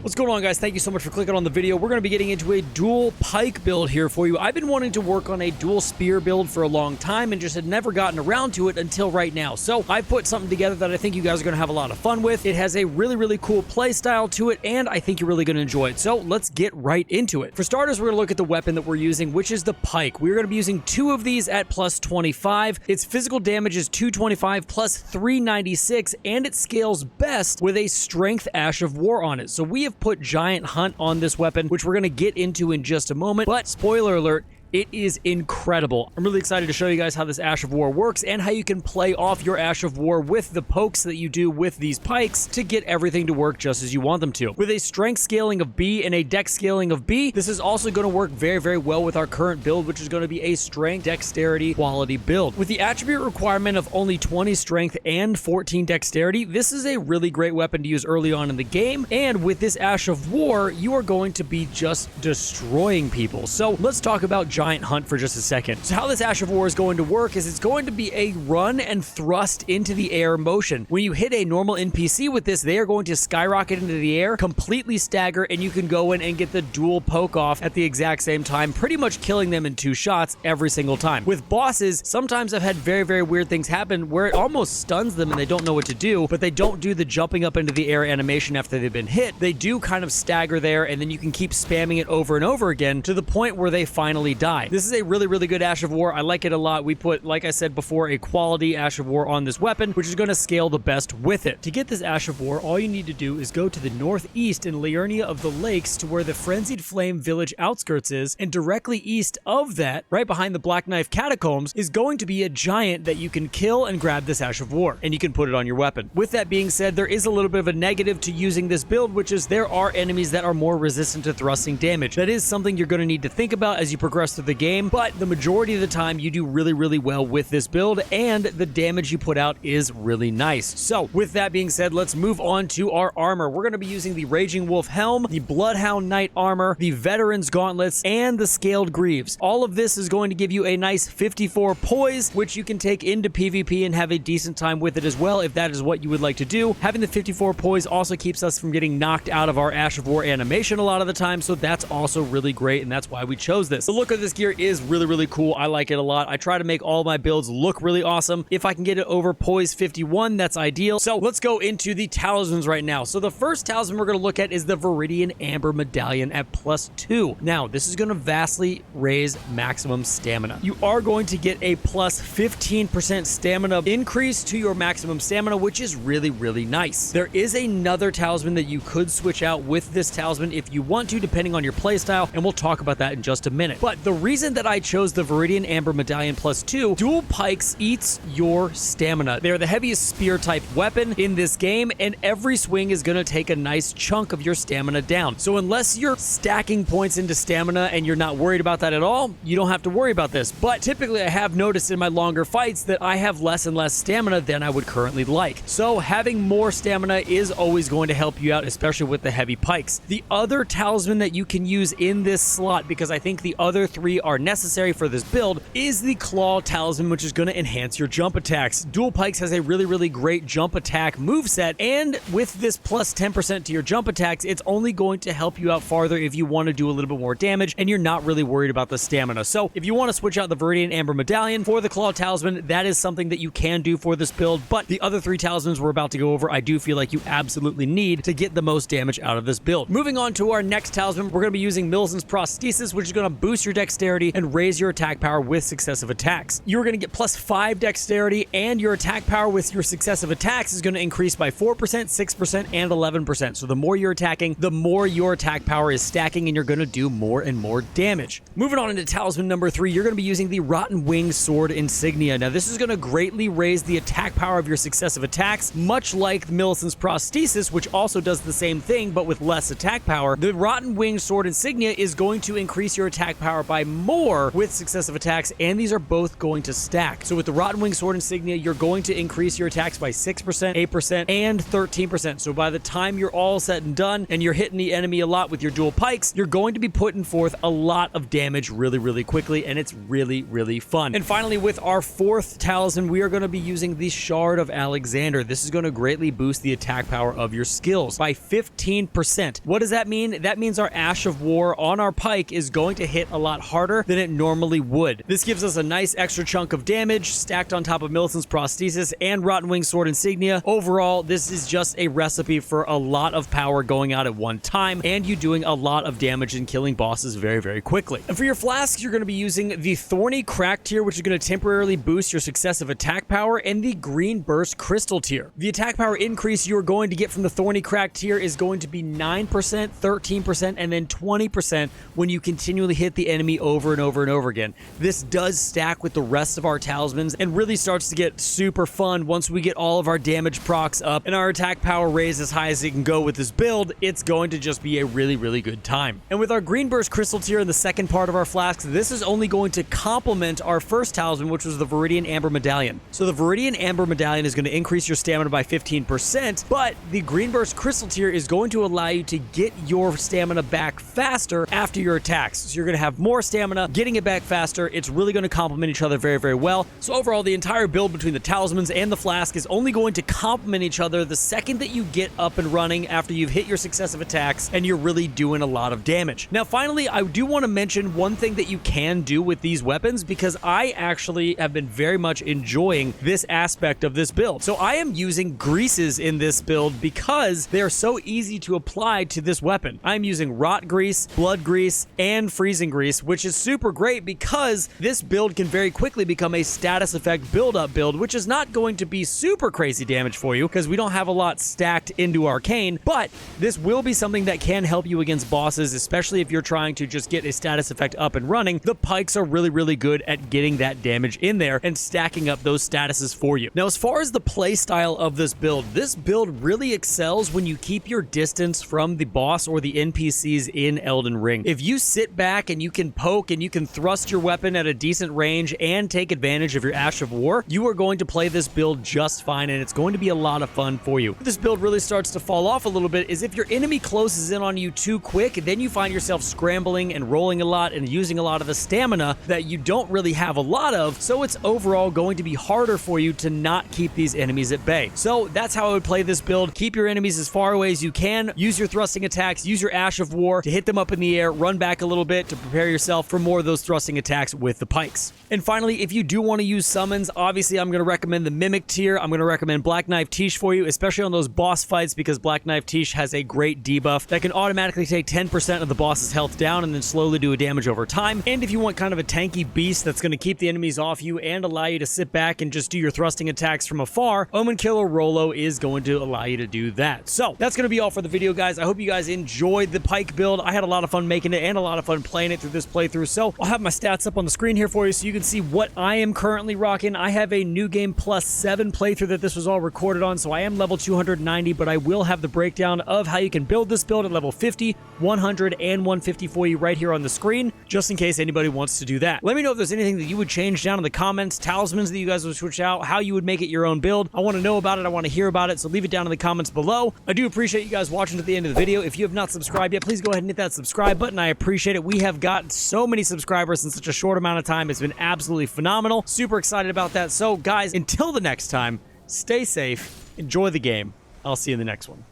What's going on, guys? Thank you so much for clicking on the video. We're going to be getting into a dual pike build here for you. I've been wanting to work on a dual spear build for a long time and just had never gotten around to it until right now. So I put something together that I think you guys are going to have a lot of fun with. It has a really cool play style to it, and I think you're really going to enjoy it. So let's get right into it. For starters, we're going to look at the weapon that we're using, which is the pike. We're going to be using 2 of these at plus 25. Its physical damage is 225 plus 396, and it scales best with a strength Ash of War on it. So we have put Giant Hunt on this weapon, which we're going to get into in just a moment. But spoiler alert, it is incredible. I'm really excited to show you guys how this Ash of War works and how you can play off your Ash of War with the pokes that you do with these pikes to get everything to work just as you want them to. With a strength scaling of B and a dex scaling of B, this is also going to work very well with our current build, which is going to be a strength dexterity quality build. With the attribute requirement of only 20 strength and 14 dexterity, this is a really great weapon to use early on in the game. And with this Ash of War, you are going to be just destroying people. So let's talk about Giant Hunt for just a second. So how this Ash of War is going to work is it's going to be a run and thrust into the air motion. When you hit a normal NPC with this, they are going to skyrocket into the air, completely stagger, and you can go in and get the dual poke off at the exact same time, pretty much killing them in 2 shots every single time. With bosses, sometimes I've had very weird things happen where it almost stuns them and they don't know what to do, but they don't do the jumping up into the air animation after they've been hit. They do kind of stagger there, and then you can keep spamming it over and over again to the point where they finally die. This is a really good Ash of War. I like it a lot. We put, like I said before, a quality Ash of War on this weapon, which is going to scale the best with it. To get this Ash of War, all you need to do is go to the northeast in Liurnia of the Lakes to where the Frenzied Flame village outskirts is, and directly east of that, right behind the Black Knife Catacombs, is going to be a giant that you can kill and grab this Ash of War, and you can put it on your weapon. With that being said, there is a little bit of a negative to using this build, which is there are enemies that are more resistant to thrusting damage. That is something you're going to need to think about as you progress through the game, but the majority of the time you do really well with this build, and the damage you put out is really nice. So with that being said, let's move on to our armor. We're going to be using the Raging Wolf Helm, the Bloodhound Knight armor, the Veteran's Gauntlets, and the Scaled Greaves. All of this is going to give you a nice 54 poise, which you can take into PvP and have a decent time with it as well if that is what you would like to do. Having the 54 poise also keeps us from getting knocked out of our Ash of War animation a lot of the time, so that's also really great, and that's why we chose this. The look of this gear is really cool. I like it a lot. I try to make all my builds look really awesome. If I can get it over poise 51, that's ideal. So let's go into the talismans right now. So the first talisman we're going to look at is the Viridian Amber Medallion at +2. Now, this is going to vastly raise maximum stamina. You are going to get a plus 15% stamina increase to your maximum stamina, which is really nice. There is another talisman that you could switch out with this talisman if you want to, depending on your playstyle, and we'll talk about that in just a minute. But the reason that I chose the Viridian Amber Medallion +2, dual pikes eats your stamina. They're the heaviest spear type weapon in this game, and every swing is going to take a nice chunk of your stamina down. So unless you're stacking points into stamina and you're not worried about that at all, you don't have to worry about this. But typically I have noticed in my longer fights that I have less and less stamina than I would currently like. So having more stamina is always going to help you out, especially with the heavy pikes. The other talisman that you can use in this slot, because I think the other 3 are necessary for this build, is the Claw Talisman, which is going to enhance your jump attacks. Dual Pikes has a really great jump attack moveset, and with this plus 10% to your jump attacks, it's only going to help you out farther if you want to do a little bit more damage and you're not really worried about the stamina. So if you want to switch out the Viridian Amber Medallion for the Claw Talisman, that is something that you can do for this build, but the other 3 talismans we're about to go over, I do feel like you absolutely need to get the most damage out of this build. Moving on to our next talisman, we're going to be using Milzen's Prosthesis, which is going to boost your dexterity and raise your attack power with successive attacks. You're going to get plus 5 dexterity, and your attack power with your successive attacks is going to increase by 4%, 6%, and 11%. So the more you're attacking, the more your attack power is stacking, and you're going to do more and more damage. Moving on into talisman number 3, you're going to be using the Rotten Wing Sword Insignia. Now, this is going to greatly raise the attack power of your successive attacks, much like Millicent's Prosthesis, which also does the same thing, but with less attack power. The Rotten Wing Sword Insignia is going to increase your attack power by more with successive attacks, and these are both going to stack. So with the Rotten Wing Sword Insignia, you're going to increase your attacks by 6%, 8%, and 13%. So by the time you're all set and done, and you're hitting the enemy a lot with your dual pikes, you're going to be putting forth a lot of damage really quickly, and it's really fun. And finally, with our fourth talisman, we are going to be using the Shard of Alexander. This is going to greatly boost the attack power of your skills by 15%. What does that mean? That means our Ash of War on our pike is going to hit a lot harder than it normally would. This gives us a nice extra chunk of damage stacked on top of Millicent's Prosthesis and Rotten Wing Sword Insignia. Overall, this is just a recipe for a lot of power going out at one time, and you doing a lot of damage and killing bosses very quickly. And for your flasks, you're going to be using the Thorny Crack tier, which is going to temporarily boost your successive attack power, and the Green Burst Crystal tier. The attack power increase you're going to get from the Thorny Crack tier is going to be 9%, 13%, and then 20% when you continually hit the enemy over and over again. This does stack with the rest of our talismans and really starts to get super fun once we get all of our damage procs up and our attack power raised as high as it can go with this build. It's going to just be a really good time. And with our Green Burst Crystal tier in the second part of our flasks, this is only going to complement our first talisman, which was the Viridian Amber Medallion. So the Viridian Amber Medallion is going to increase your stamina by 15%, but the Green Burst Crystal tier is going to allow you to get your stamina back faster after your attacks. So you're going to have more stamina, getting it back faster. It's really going to complement each other very well. So overall, the entire build between the talismans and the flask is only going to complement each other the second that you get up and running after you've hit your successive attacks and you're really doing a lot of damage. Now, finally, I do want to mention one thing that you can do with these weapons, because I actually have been very much enjoying this aspect of this build. So I am using greases in this build because they are so easy to apply to this weapon. I'm using rot grease, blood grease, and freezing grease, which is super great because this build can very quickly become a status effect build-up build, which is not going to be super crazy damage for you because we don't have a lot stacked into Arcane, but this will be something that can help you against bosses, especially if you're trying to just get a status effect up and running. The pikes are really good at getting that damage in there and stacking up those statuses for you. Now, as far as the play style of this build really excels when you keep your distance from the boss or the NPCs in Elden Ring. If you sit back and you can poke and you can thrust your weapon at a decent range and take advantage of your Ash of War, you are going to play this build just fine, and it's going to be a lot of fun for you. This build really starts to fall off a little bit is if your enemy closes in on you too quick, then you find yourself scrambling and rolling a lot and using a lot of the stamina that you don't really have a lot of, so it's overall going to be harder for you to not keep these enemies at bay. So that's how I would play this build. Keep your enemies as far away as you can, use your thrusting attacks, use your Ash of War to hit them up in the air, run back a little bit to prepare yourself for more of those thrusting attacks with the pikes. And finally, if you do want to use summons, obviously I'm going to recommend the Mimic tier. I'm going to recommend Black Knife Tish for you, especially on those boss fights, because Black Knife Tish has a great debuff that can automatically take 10% of the boss's health down and then slowly do a damage over time. And if you want kind of a tanky beast that's going to keep the enemies off you and allow you to sit back and just do your thrusting attacks from afar, Omen Killer Rolo is going to allow you to do that. So that's going to be all for the video, guys. I hope you guys enjoyed the pike build. I had a lot of fun making it and a lot of fun playing it through this playthrough. So I'll have my stats up on the screen here for you so you can see what I am currently rocking. I have a New Game Plus 7 playthrough that this was all recorded on, so I am level 290, but I will have the breakdown of how you can build this build at level 50, 100, and 150 for you right here on the screen, just in case anybody wants to do that. Let me know if there's anything that you would change down in the comments, talismans that you guys would switch out, how you would make it your own build. I want to know about it. I want to hear about it, so leave it down in the comments below. I do appreciate you guys watching to the end of the video. If you have not subscribed yet, please go ahead and hit that subscribe button. I appreciate it. We have got so many subscribers in such a short amount of time. It's been absolutely phenomenal. Super excited about that. So guys, until the next time, stay safe, enjoy the game. I'll see you in the next one.